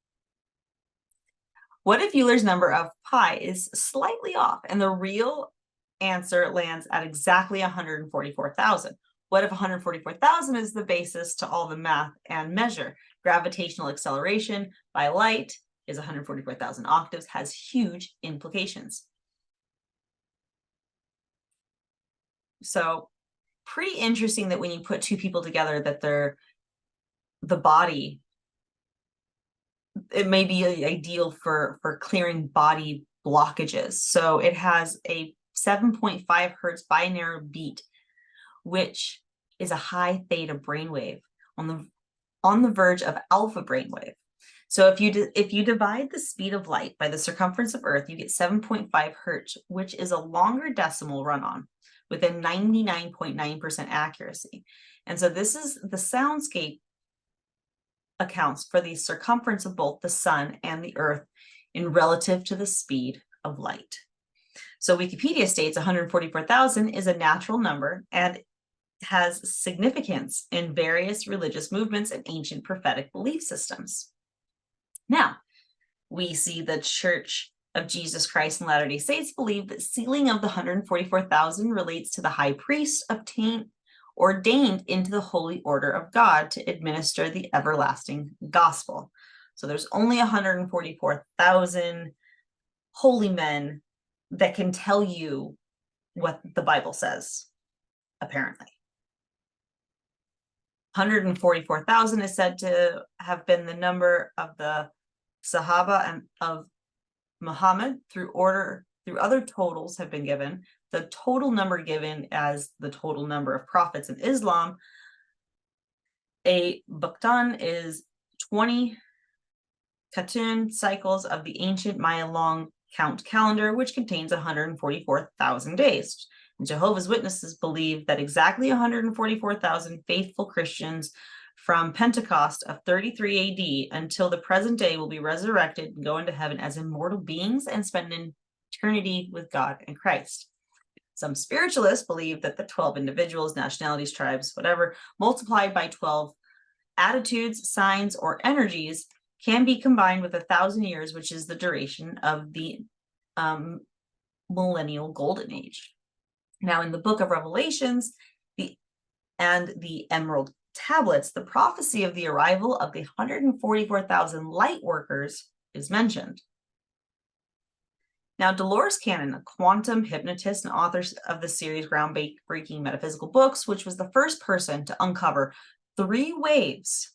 What if Euler's number of pi is slightly off and the real answer lands at exactly 144,000? What if 144,000 is the basis to all the math and measure? Gravitational acceleration by light is 144,000 octaves, has huge implications. So pretty interesting that when you put two people together, that the body, it may be ideal for clearing body blockages. So it has a 7.5 hertz binary beat, which is a high theta brainwave on the verge of alpha brainwave. So if you divide the speed of light by the circumference of Earth, you get 7.5 hertz, which is a longer decimal run-on within 99.9% accuracy. And so this is the soundscape accounts for the circumference of both the sun and the Earth in relative to the speed of light. So Wikipedia states 144,000 is a natural number and has significance in various religious movements and ancient prophetic belief systems. Now, we see the Church of Jesus Christ in Latter-day Saints believe that sealing of the 144,000 relates to the high priest ordained into the holy order of God to administer the everlasting gospel. So there's only 144,000 holy men that can tell you what the Bible says, apparently. 144,000 is said to have been the number of the Sahaba and of Muhammad. Through other totals have been given. The total number given as the total number of prophets in Islam, a Buktan is 20 Katun cycles of the ancient Maya long count calendar, which contains 144,000 days. And Jehovah's Witnesses believe that exactly 144,000 faithful Christians from Pentecost of 33 AD until the present day will be resurrected and go into heaven as immortal beings and spend an eternity with God and Christ. Some spiritualists believe that the 12 individuals, nationalities, tribes, whatever, multiplied by 12 attitudes, signs, or energies can be combined with 1,000 years, which is the duration of the millennial golden age. Now, in the book of Revelations, the and the emerald tablets, the prophecy of the arrival of the 144,000 light workers is mentioned. Now, Dolores Cannon, a quantum hypnotist and author of the series groundbreaking metaphysical books, which was the first person to uncover 3 waves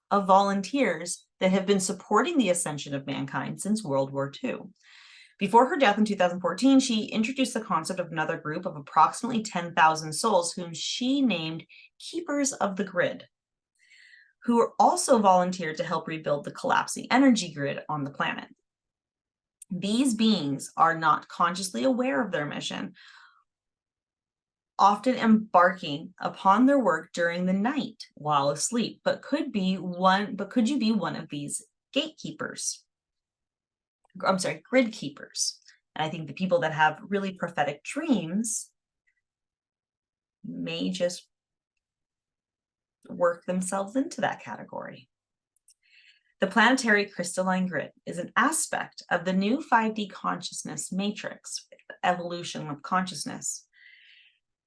of volunteers that have been supporting the ascension of mankind since World War II. Before her death in 2014, she introduced the concept of another group of approximately 10,000 souls whom she named Keepers of the Grid, who also volunteered to help rebuild the collapsing energy grid on the planet. These beings are not consciously aware of their mission, often embarking upon their work during the night while asleep, but could you be one of these gatekeepers? I'm sorry, grid keepers. And I think the people that have really prophetic dreams may just work themselves into that category. The planetary crystalline grid is an aspect of the new 5D consciousness matrix, evolution of consciousness.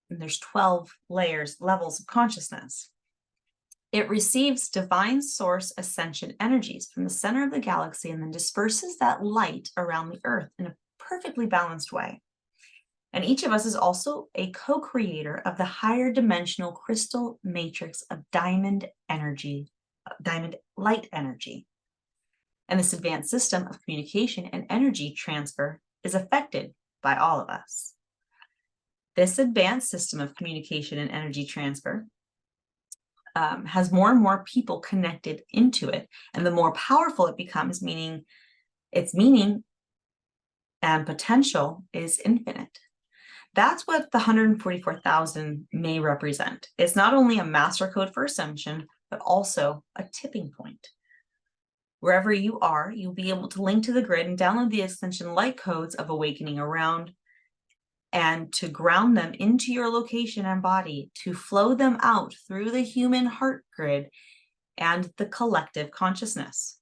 And there's 12 levels of consciousness. It receives divine source ascension energies from the center of the galaxy and then disperses that light around the earth in a perfectly balanced way. And each of us is also a co-creator of the higher dimensional crystal matrix of diamond light energy. And this advanced system of communication and energy transfer is affected by all of us. This advanced system of communication and energy transfer has more and more people connected into it, and the more powerful it becomes, meaning its meaning and potential is infinite. That's what the 144,000 may represent. It's not only a master code for ascension, but also a tipping point. Wherever you are, you'll be able to link to the grid and download the ascension light codes of awakening around, and to ground them into your location and body, to flow them out through the human heart grid and the collective consciousness.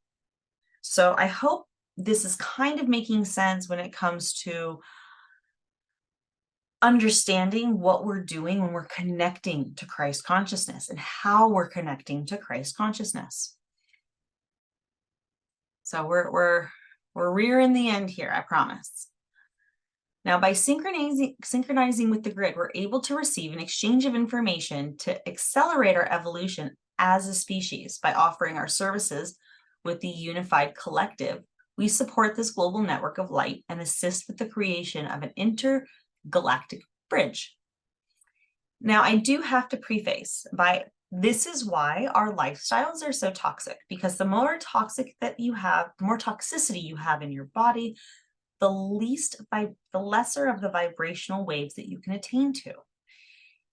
So I hope this is kind of making sense when it comes to understanding what we're doing when we're connecting to Christ consciousness and how we're connecting to Christ consciousness. So we're rearing the end here, I promise. Now, by synchronizing with the grid, we're able to receive an exchange of information to accelerate our evolution as a species. By offering our services with the unified collective, we support this global network of light and assist with the creation of an intergalactic bridge. Now, I do have to preface by this is why our lifestyles are so toxic, because the more toxic that you have, the more toxicity you have in your body, the lesser of the vibrational waves that you can attain to.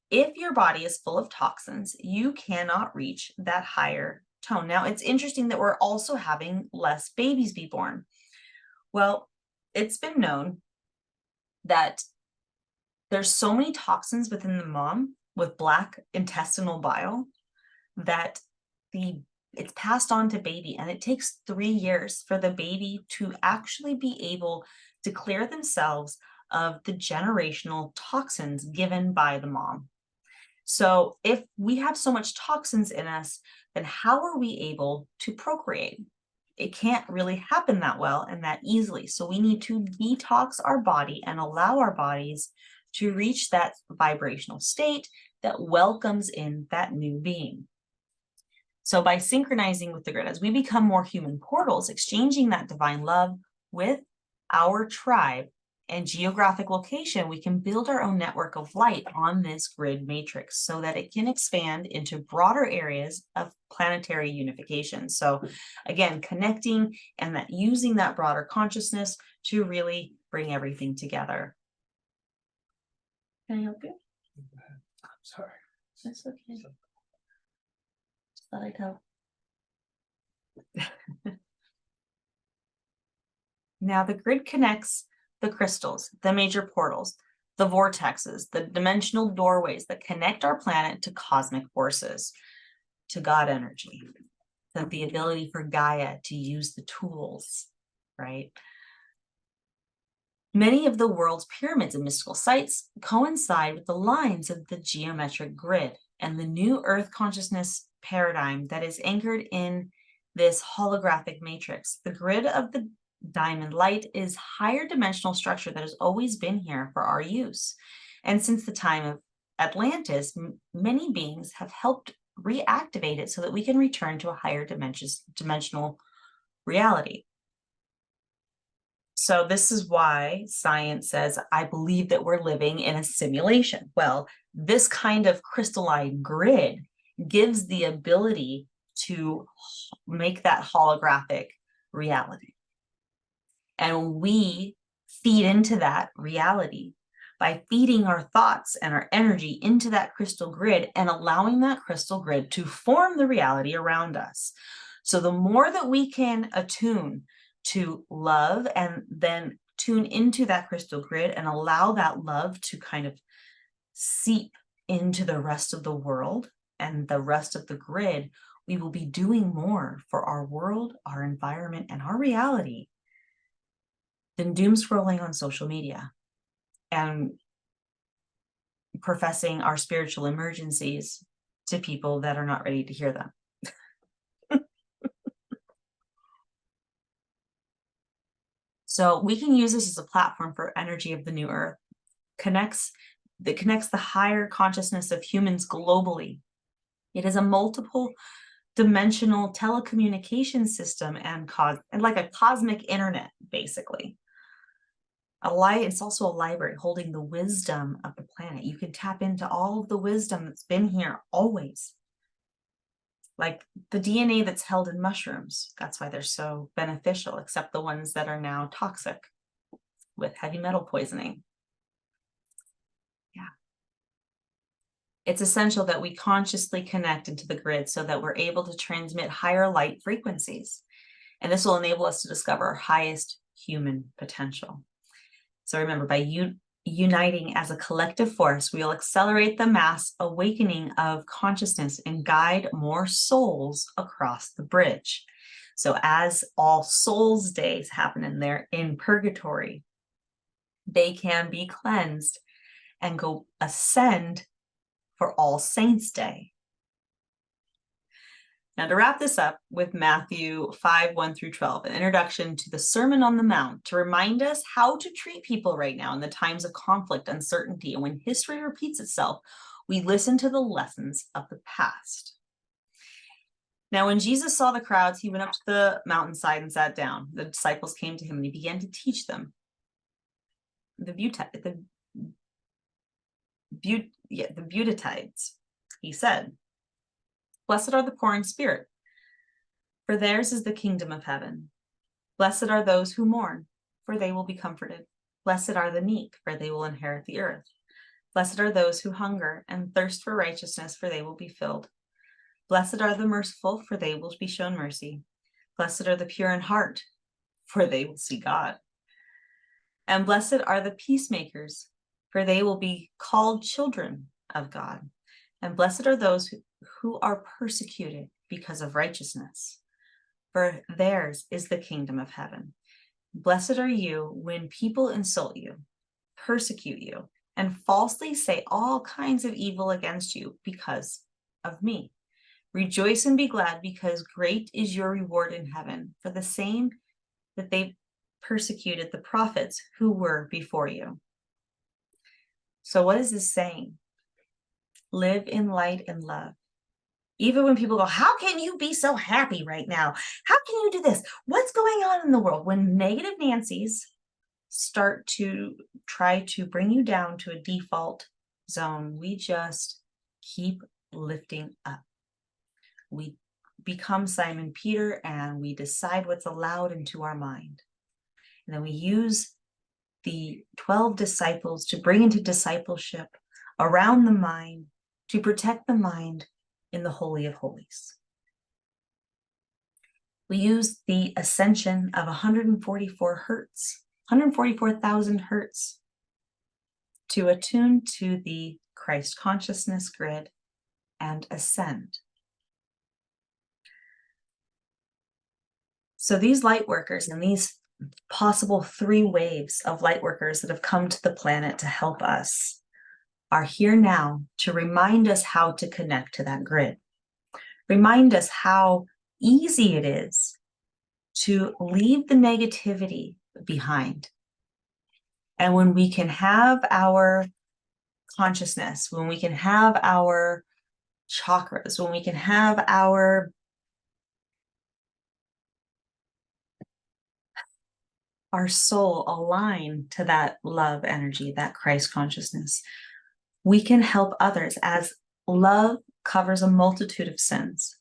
If your body is full of toxins, you cannot reach that higher tone. Now, it's interesting that we're also having less babies be born. Well, it's been known that there's so many toxins within the mom with black intestinal bile that it's passed on to baby, and it takes 3 years for the baby to actually be able to clear themselves of the generational toxins given by the mom. So if we have so much toxins in us, then how are we able to procreate? It can't really happen that well and that easily. So we need to detox our body and allow our bodies to reach that vibrational state that welcomes in that new being. So by synchronizing with the grid, as we become more human portals, exchanging that divine love with our tribe and geographic location, we can build our own network of light on this grid matrix so that it can expand into broader areas of planetary unification. So again, connecting and that using that broader consciousness to really bring everything together. Can I help you? I'm sorry. That's okay. Just thought I'd help. Now the grid connects the crystals, the major portals, the vortexes, the dimensional doorways that connect our planet to cosmic forces, to God energy, the ability for Gaia to use the tools, right? Many of the world's pyramids and mystical sites coincide with the lines of the geometric grid and the new Earth consciousness paradigm that is anchored in this holographic matrix. The grid of the diamond light is higher dimensional structure that has always been here for our use. And since the time of Atlantis, many beings have helped reactivate it so that we can return to a higher dimensional reality. So this is why science says, I believe that we're living in a simulation. Well, this kind of crystalline grid gives the ability to make that holographic reality. And we feed into that reality by feeding our thoughts and our energy into that crystal grid and allowing that crystal grid to form the reality around us. So the more that we can attune to love and then tune into that crystal grid and allow that love to kind of seep into the rest of the world and the rest of the grid, we will be doing more for our world, our environment, and our reality than doom scrolling on social media and professing our spiritual emergencies to people that are not ready to hear them. So we can use this as a platform for energy of the new earth, that connects the higher consciousness of humans globally. It is a multiple dimensional telecommunication system and like a cosmic internet, basically. It's also a library holding the wisdom of the planet. You can tap into all of the wisdom that's been here always. Like the DNA that's held in mushrooms. That's why they're so beneficial, except the ones that are now toxic with heavy metal poisoning. Yeah. It's essential that we consciously connect into the grid so that we're able to transmit higher light frequencies. And this will enable us to discover our highest human potential. So remember, by uniting as a collective force, we'll accelerate the mass awakening of consciousness and guide more souls across the bridge. So as All Souls Days happen in purgatory, they can be cleansed and go ascend for All Saints Day. Now, to wrap this up with Matthew 5:1-12, an introduction to the Sermon on the Mount, to remind us how to treat people right now in the times of conflict, uncertainty, and when history repeats itself, we listen to the lessons of the past. Now, when Jesus saw the crowds, he went up to the mountainside and sat down. The disciples came to him and he began to teach them the Beatitudes. He said, "Blessed are the poor in spirit, for theirs is the kingdom of heaven. Blessed are those who mourn, for they will be comforted. Blessed are the meek, for they will inherit the earth. Blessed are those who hunger and thirst for righteousness, for they will be filled. Blessed are the merciful, for they will be shown mercy. Blessed are the pure in heart, for they will see God. And blessed are the peacemakers, for they will be called children of God. And blessed are those who are persecuted because of righteousness, for theirs is the kingdom of heaven. Blessed are you when people insult you, persecute you, and falsely say all kinds of evil against you because of me. Rejoice and be glad, because great is your reward in heaven, for the same that they persecuted the prophets who were before you." So what is this saying? Live in light and love. Even when people go, how can you be so happy right now? How can you do this? What's going on in the world? When negative Nancy's start to try to bring you down to a default zone, we just keep lifting up. We become Simon Peter and we decide what's allowed into our mind. And then we use the 12 disciples to bring into discipleship around the mind, to protect the mind in the Holy of Holies. We use the ascension of 144,000 hertz to attune to the Christ consciousness grid and ascend. So these light workers and these possible 3 waves of light workers that have come to the planet to help us are here now to remind us how to connect to that grid. Remind us how easy it is to leave the negativity behind. And when we can have our consciousness, when we can have our chakras, when we can have our soul align to that love energy, that Christ consciousness, we can help others, as love covers a multitude of sins.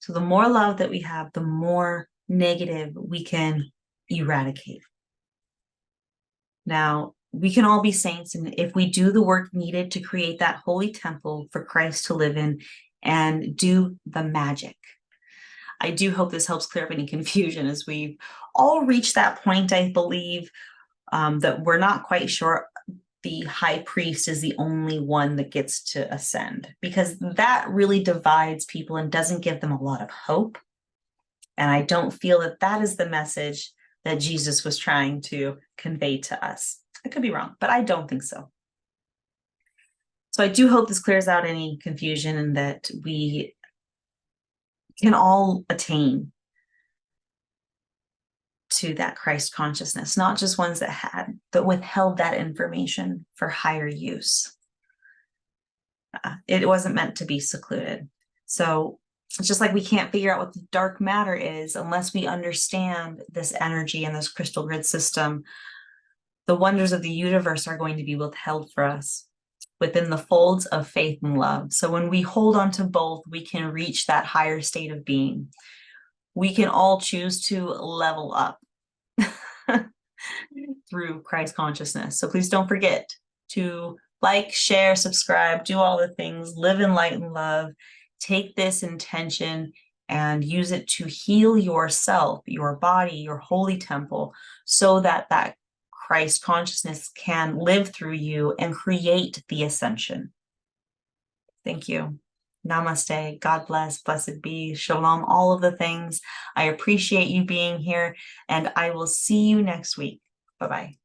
So the more love that we have, the more negative we can eradicate. Now, we can all be saints, and if we do the work needed to create that holy temple for Christ to live in and do the magic. I do hope this helps clear up any confusion, as we've all reached that point, I believe, that we're not quite sure the high priest is the only one that gets to ascend, because that really divides people and doesn't give them a lot of hope. And I don't feel that that is the message that Jesus was trying to convey to us. I could be wrong, but I don't think so. So I do hope this clears out any confusion, and that we can all attain to that Christ consciousness, not just ones that withheld that information for higher use. It wasn't meant to be secluded. So it's just like we can't figure out what the dark matter is unless we understand this energy and this crystal grid system. The wonders of the universe are going to be withheld for us within the folds of faith and love. So when we hold on to both, we can reach that higher state of being. We can all choose to level up through Christ consciousness. So please don't forget to like, share, subscribe, do all the things, live in light and love. Take this intention and use it to heal yourself, your body, your holy temple, so that that Christ consciousness can live through you and create the ascension. Thank you. Namaste. God bless. Blessed be. Shalom. All of the things. I appreciate you being here, and I will see you next week. Bye-bye.